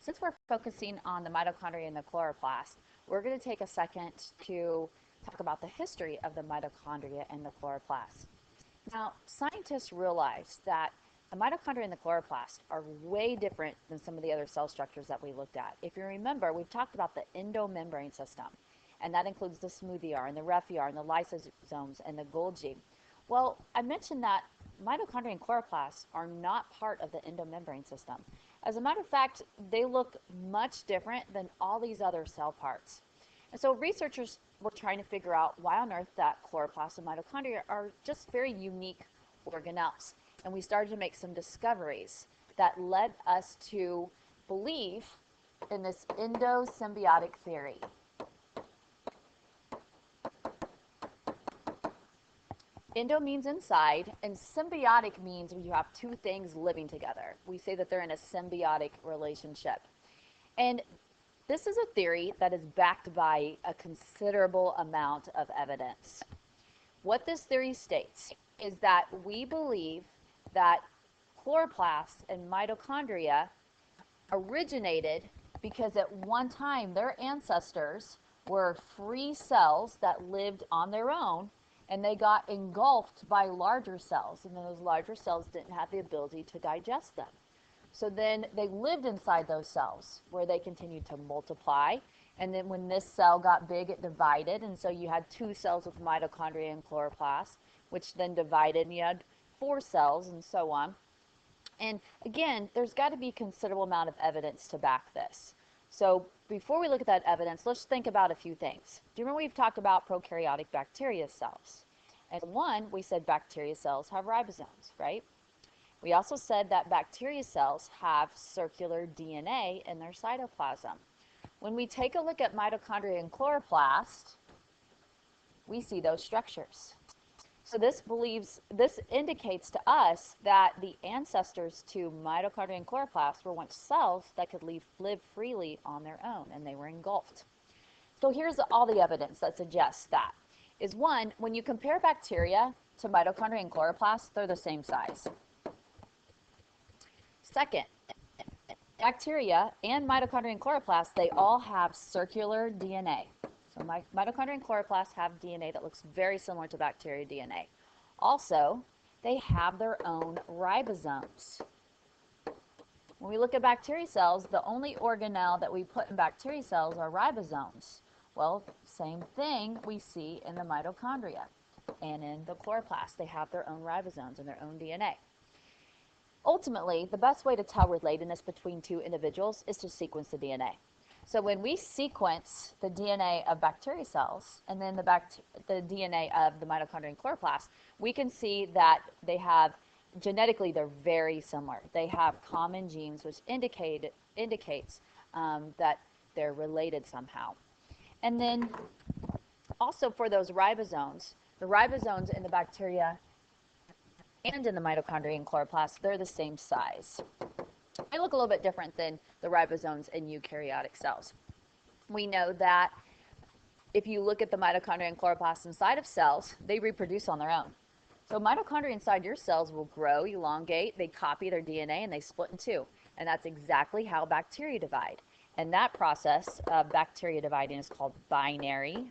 Since we're focusing on the mitochondria and the chloroplast, we're going to take a second to talk about the history of the mitochondria and the chloroplast. Now, scientists realized that the mitochondria and the chloroplast are way different than some of the other cell structures that we looked at. If you remember, we've talked about the endomembrane system, and that includes the smoothie R and the Refi R and the lysosomes and the Golgi. Well, I mentioned that mitochondria and chloroplasts are not part of the endomembrane system. As a matter of fact, they look much different than all these other cell parts. And so researchers were trying to figure out why on earth that chloroplasts and mitochondria are just very unique organelles. And we started to make some discoveries that led us to believe in this endosymbiotic theory. Endo means inside, and symbiotic means when you have two things living together. We say that they're in a symbiotic relationship. And this is a theory that is backed by a considerable amount of evidence. What this theory states is that we believe that chloroplasts and mitochondria originated because at one time their ancestors were free cells that lived on their own, and they got engulfed by larger cells, and those larger cells didn't have the ability to digest them. So then they lived inside those cells where they continued to multiply, and then when this cell got big, it divided, and so you had two cells with mitochondria and chloroplasts, which then divided, and you had 4 cells, and so on. And again, there's got to be a considerable amount of evidence to back this. So before we look at that evidence, let's think about a few things. Do you remember we've talked about prokaryotic bacteria cells? And one, we said bacteria cells have ribosomes, right? We also said that bacteria cells have circular DNA in their cytoplasm. When we take a look at mitochondria and chloroplast, we see those structures. So this indicates to us that the ancestors to mitochondria and chloroplasts were once cells that could live freely on their own, and they were engulfed. So here's all the evidence that suggests that. Is one, when you compare bacteria to mitochondria and chloroplasts, they're the same size. Second, bacteria and mitochondria and chloroplasts, they all have circular DNA. So mitochondria and chloroplasts have DNA that looks very similar to bacteria DNA. Also, they have their own ribosomes. When we look at bacteria cells, the only organelle that we put in bacteria cells are ribosomes. Well, same thing we see in the mitochondria and in the chloroplasts. They have their own ribosomes and their own DNA. Ultimately, the best way to tell relatedness between two individuals is to sequence the DNA. So when we sequence the DNA of bacteria cells and then the DNA of the mitochondria and chloroplasts, we can see that they have, genetically, they're very similar. They have common genes, which indicates that they're related somehow. And then also for those ribosomes, the ribosomes in the bacteria and in the mitochondria and chloroplasts, they're the same size. They look a little bit different than the ribosomes in eukaryotic cells. We know that if you look at the mitochondria and chloroplasts inside of cells, they reproduce on their own. So mitochondria inside your cells will grow, elongate, they copy their DNA, and they split in two. And that's exactly how bacteria divide. And that process of bacteria dividing is called binary.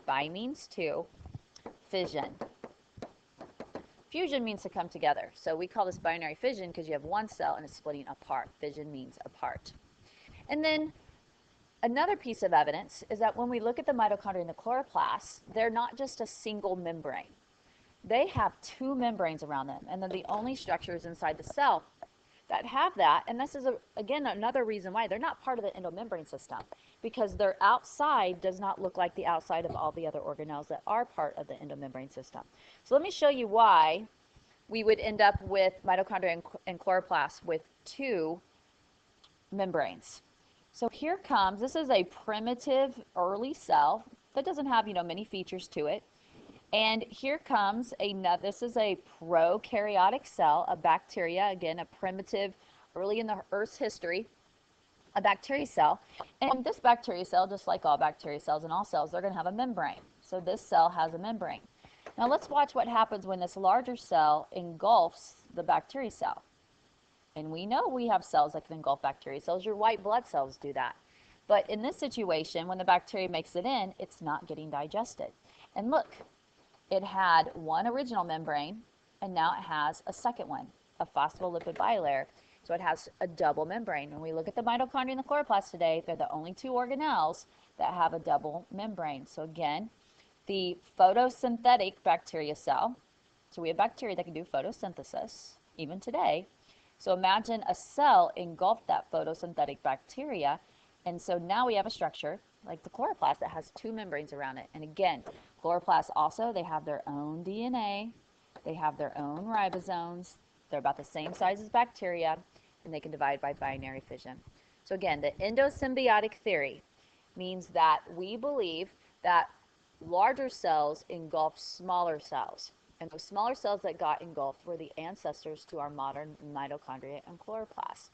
Bi means two. Fission. Fusion means to come together. So we call this binary fission because you have one cell and it's splitting apart. Fission means apart. And then another piece of evidence is that when we look at the mitochondria and the chloroplasts, they're not just a single membrane. They have 2 membranes around them, and they're the only structures inside the cell that have that. And this is, again, another reason why they're not part of the endomembrane system, because their outside does not look like the outside of all the other organelles that are part of the endomembrane system. So let me show you why we would end up with mitochondria and chloroplasts with 2 membranes. So here comes, this is a primitive early cell that doesn't have, many features to it. And here comes this is a prokaryotic cell, a bacteria, again, a primitive, early in the Earth's history, a bacteria cell. And this bacteria cell, just like all bacteria cells and all cells, they're going to have a membrane. So this cell has a membrane. Now let's watch what happens when this larger cell engulfs the bacteria cell. And we know we have cells that can engulf bacteria cells. Your white blood cells do that. But in this situation, when the bacteria makes it in, it's not getting digested. And look, it had one original membrane, and now it has a second one, a phospholipid bilayer. So it has a double membrane. When we look at the mitochondria and the chloroplast today, they're the only two organelles that have a double membrane. So again, the photosynthetic bacteria cell. So we have bacteria that can do photosynthesis, even today. So imagine a cell engulfed that photosynthetic bacteria, and so now we have a structure like the chloroplast that has two membranes around it. And again, chloroplasts also, they have their own DNA, they have their own ribosomes, they're about the same size as bacteria, and they can divide by binary fission. So again, the endosymbiotic theory means that we believe that larger cells engulf smaller cells. And those smaller cells that got engulfed were the ancestors to our modern mitochondria and chloroplasts.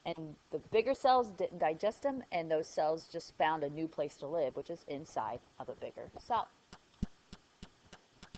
And the bigger cells didn't digest them, and those cells just found a new place to live, which is inside of a bigger cell.